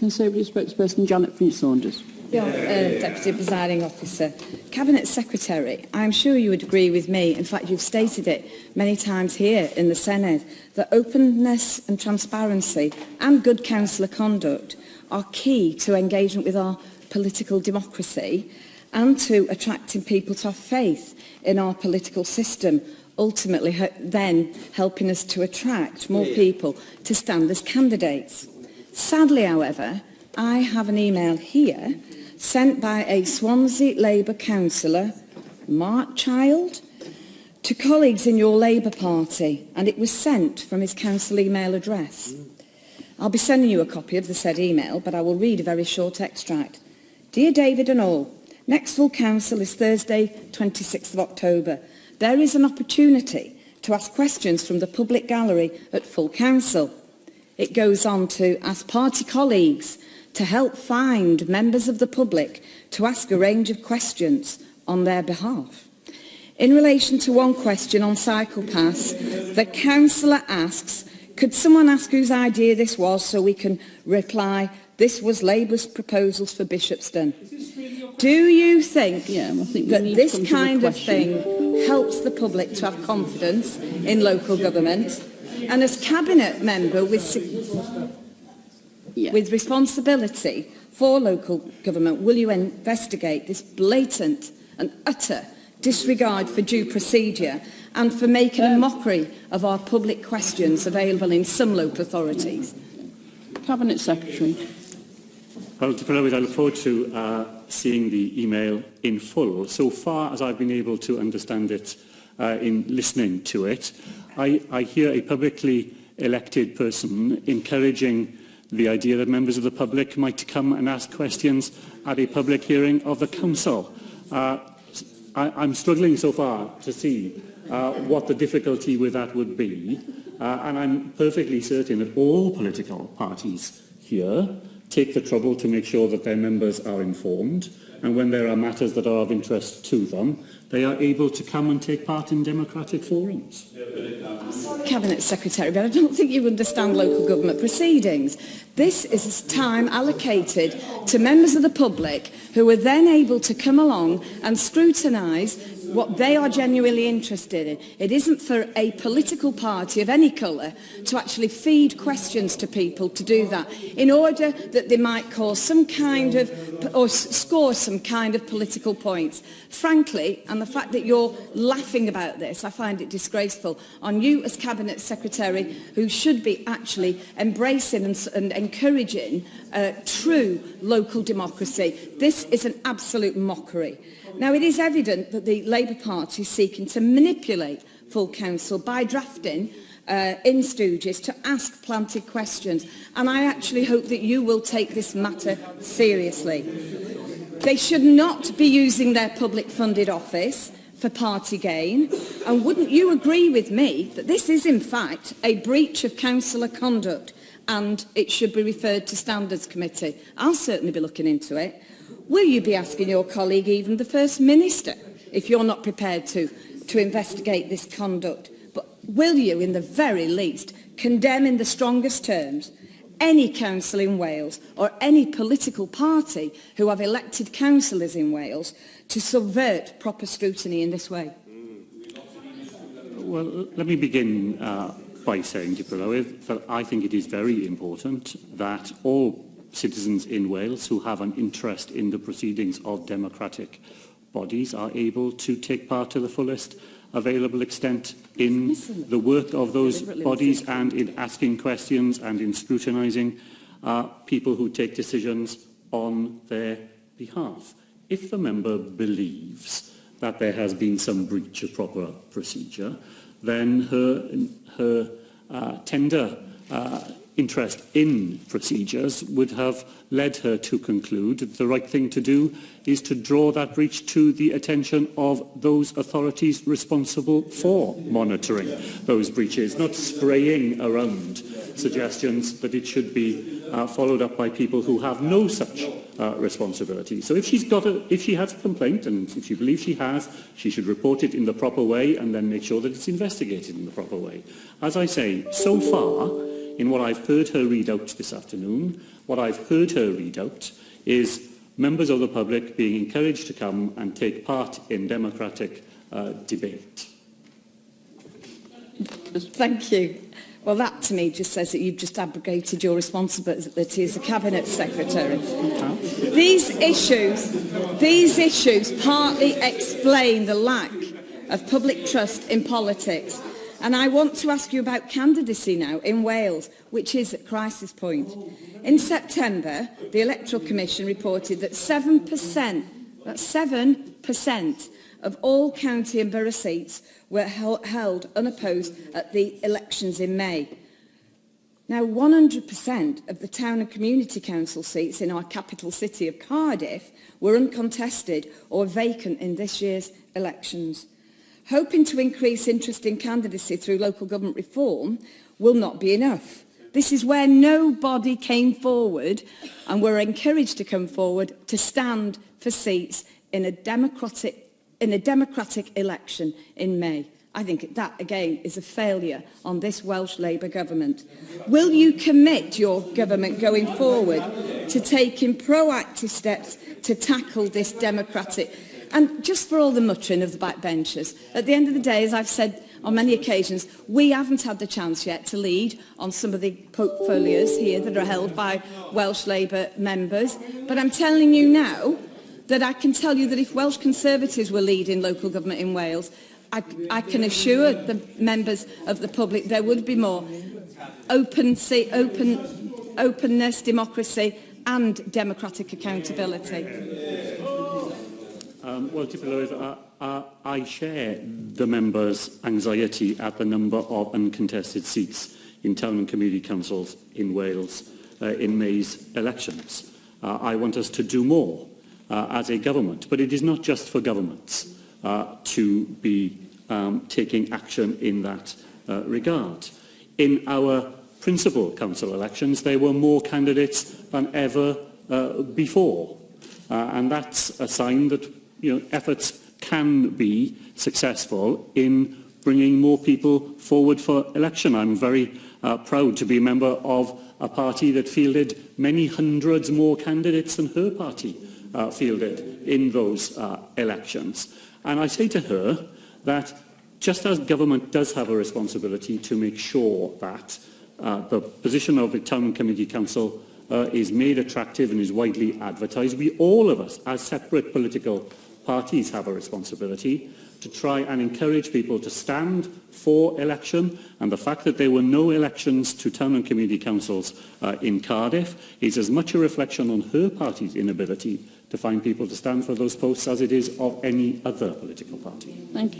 Conservative spokesperson Janet Finch-Saunders. Deputy Presiding Officer. Cabinet Secretary, I'm sure you would agree with me, in fact you've stated it many times here in the Senate, that openness and transparency and good councillor conduct are key to engagement with our political democracy and to attracting people to have faith in our political system, ultimately then helping us to attract more people to stand as candidates. Sadly, however, I have an email here sent by a Swansea Labour councillor, Mark Child, to colleagues in your Labour Party, and it was sent from his council email address. I'll be sending you a copy of the said email, but I will read a very short extract. Dear David and all, next full council is Thursday, 26th of October. There is an opportunity to ask questions from the public gallery at full council. It goes on to ask party colleagues to help find members of the public to ask a range of questions on their behalf. In relation to one question on Cycle Pass, the councillor asks, could someone ask whose idea this was so we can reply, this was Labour's proposals for Bishopston. Do you think that this kind of thing helps the public to have confidence in local government? And as Cabinet member with responsibility for local government, will you investigate this blatant and utter disregard for due procedure and for making a mockery of our public questions available in some local authorities? Cabinet Secretary. Well, to I look forward to seeing the email in full. So far as I've been able to understand it in listening to it, I hear a publicly elected person encouraging the idea that members of the public might come and ask questions at a public hearing of the Council. I'm struggling so far to see what the difficulty with that would be, and I'm perfectly certain that all political parties here take the trouble to make sure that their members are informed, and when there are matters that are of interest to them, they are able to come and take part in democratic forums. Cabinet Secretary, but I don't think you understand local government proceedings. This is time allocated to members of the public who are then able to come along and scrutinise what they are genuinely interested in. It isn't for a political party of any colour to actually feed questions to people to do that in order that they might cause some kind of, or score some kind of political points. Frankly, and the fact that you're laughing about this, I find it disgraceful on you as Cabinet Secretary, who should be actually embracing and encouraging true local democracy. This is an absolute mockery. Now, it is evident that the Labour Party is seeking to manipulate full council by drafting in stooges to ask planted questions, and I actually hope that you will take this matter seriously. They should not be using their public-funded office for party gain, and wouldn't you agree with me that this is in fact a breach of councillor conduct and it should be referred to Standards Committee? I'll certainly be looking into it. Will you be asking your colleague, even the First Minister, if you're not prepared to investigate this conduct? But will you, in the very least, condemn in the strongest terms any council in Wales or any political party who have elected councillors in Wales to subvert proper scrutiny in this way? Well, let me begin by saying, that I think it is very important that all citizens in Wales who have an interest in the proceedings of democratic bodies are able to take part to the fullest available extent in the work of those bodies and in asking questions and in scrutinising people who take decisions on their behalf. If the member believes that there has been some breach of proper procedure, then her tender interest in procedures would have led her to conclude that the right thing to do is to draw that breach to the attention of those authorities responsible for monitoring those breaches, not spraying around suggestions that it should be followed up by people who have no such responsibility. So if she has a complaint, and if she believes she has, she should report it in the proper way and then make sure that it's investigated in the proper way. As I say, so far, in what I've heard her read out this afternoon, What I've heard her read out is members of the public being encouraged to come and take part in democratic debate. Thank you. Well, that to me just says that you've just abrogated your responsibility as a Cabinet Secretary. These issues partly explain the lack of public trust in politics. And I want to ask you about candidacy now in Wales, which is at crisis point. In September, the Electoral Commission reported that 7%, that's 7%, of all county and borough seats were held unopposed at the elections in May. Now, 100% of the town and community council seats in our capital city of Cardiff were uncontested or vacant in this year's elections. Hoping to increase interest in candidacy through local government reform will not be enough. This is where nobody came forward and were encouraged to come forward to stand for seats in a democratic election in May. I think that, again, is a failure on this Welsh Labour government. Will you commit your government going forward to taking proactive steps to tackle this democratic? And just for all the muttering of the backbenchers, at the end of the day, as I've said on many occasions, we haven't had the chance yet to lead on some of the portfolios here that are held by Welsh Labour members. But I'm telling you now that I can tell you that if Welsh Conservatives were leading local government in Wales, I can assure the members of the public there would be more openness, democracy and democratic accountability. Well, Tipolwyd, I share the members' anxiety at the number of uncontested seats in town and community councils in Wales in May's elections. I want us to do more as a government, but it is not just for governments to be taking action in that regard. In our principal council elections, there were more candidates than ever before, and that's a sign that efforts can be successful in bringing more people forward for election. I'm very proud to be a member of a party that fielded many hundreds more candidates than her party fielded in those elections. And I say to her that just as government does have a responsibility to make sure that the position of the Town and Community Council is made attractive and is widely advertised, we all of us, as separate political parties, have a responsibility to try and encourage people to stand for election. And the fact that there were no elections to town and community councils in Cardiff is as much a reflection on her party's inability to find people to stand for those posts as it is of any other political party. Thank you.